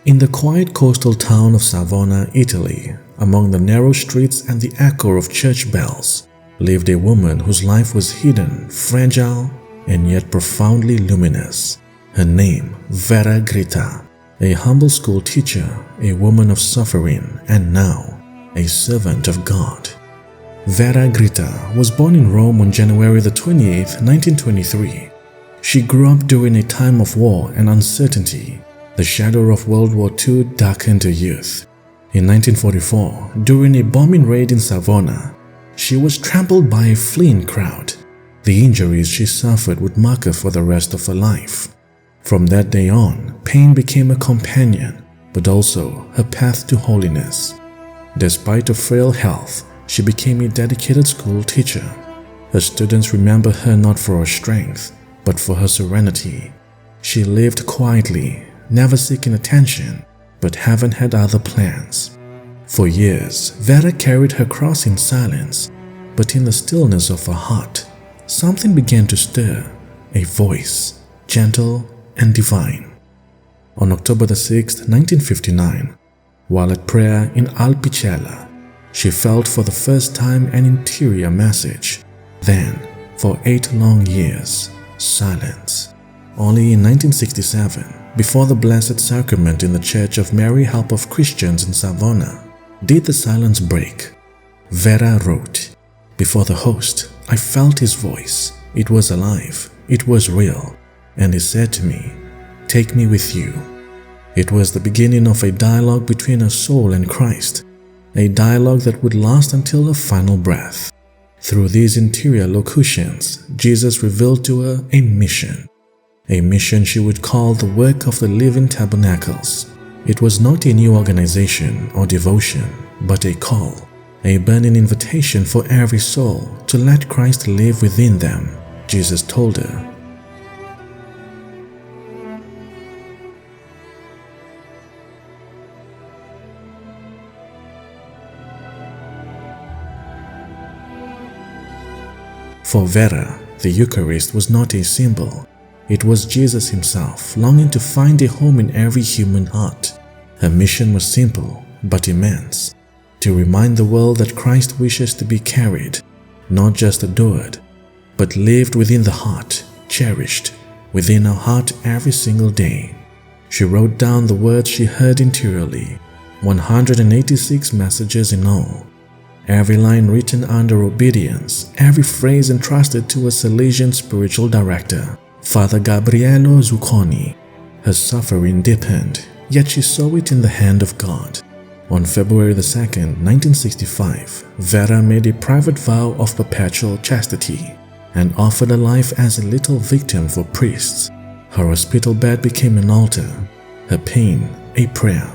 In the quiet coastal town of Savona, Italy, among the narrow streets and the echo of church bells, lived a woman whose life was hidden, fragile, and yet profoundly luminous. Her name, Vera Grita, a humble school teacher, a woman of suffering, and now a servant of God. Vera Grita was born in Rome on January 28, 1923. She grew up during a time of war and uncertainty. The shadow of World War II darkened her youth. In 1944, during a bombing raid in Savona, she was trampled by a fleeing crowd. The injuries she suffered would mark her for the rest of her life. From that day on, pain became a companion, but also her path to holiness. Despite her frail health, she became a dedicated school teacher. Her students remember her not for her strength, but for her serenity. She lived quietly, never seeking attention, but heaven had other plans. For years, Vera carried her cross in silence, but in the stillness of her heart, something began to stir, a voice, gentle and divine. On October 6, 1959, while at prayer in Alpicella, she felt for the first time an interior message. Then, for 8 long years, silence. Only in 1967, before the Blessed Sacrament in the Church of Mary Help of Christians in Savona, did the silence break. Vera wrote, "Before the host, I felt his voice. It was alive, it was real, and he said to me, 'Take me with you.'" It was the beginning of a dialogue between her soul and Christ, a dialogue that would last until her final breath. Through these interior locutions, Jesus revealed to her a mission she would call the work of the living tabernacles. It was not a new organization or devotion, but a call, a burning invitation for every soul to let Christ live within them, Jesus told her. For Vera, the Eucharist was not a symbol. It was Jesus himself, longing to find a home in every human heart. Her mission was simple, but immense: to remind the world that Christ wishes to be carried, not just adored, but lived within the heart, cherished within our heart every single day. She wrote down the words she heard interiorly, 186 messages in all. Every line written under obedience, every phrase entrusted to a Salesian spiritual director, Father Gabriello Zucconi. Her suffering deepened, yet she saw it in the hand of God. On February 2, 1965, Vera made a private vow of perpetual chastity and offered her life as a little victim for priests. Her hospital bed became an altar, her pain a prayer,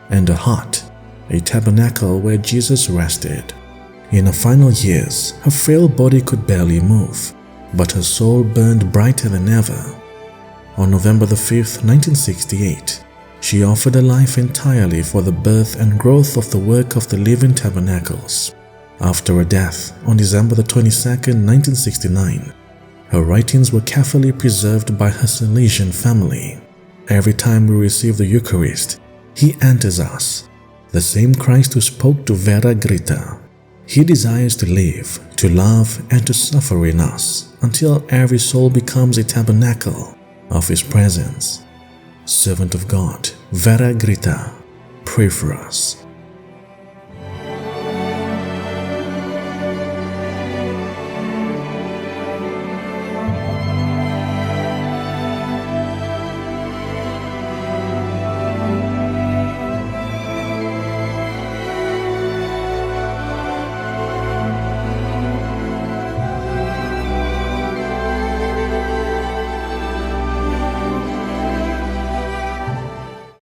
and her heart a tabernacle where Jesus rested. In her final years, her frail body could barely move, but her soul burned brighter than ever. On November 5, 1968, she offered her life entirely for the birth and growth of the work of the living tabernacles. After her death on December 22, 1969, her writings were carefully preserved by her Salesian family. Every time we receive the Eucharist, He enters us, the same Christ who spoke to Vera Grita. He desires to live, to love, and to suffer in us until every soul becomes a tabernacle of His presence. Servant of God, Vera Grita, pray for us.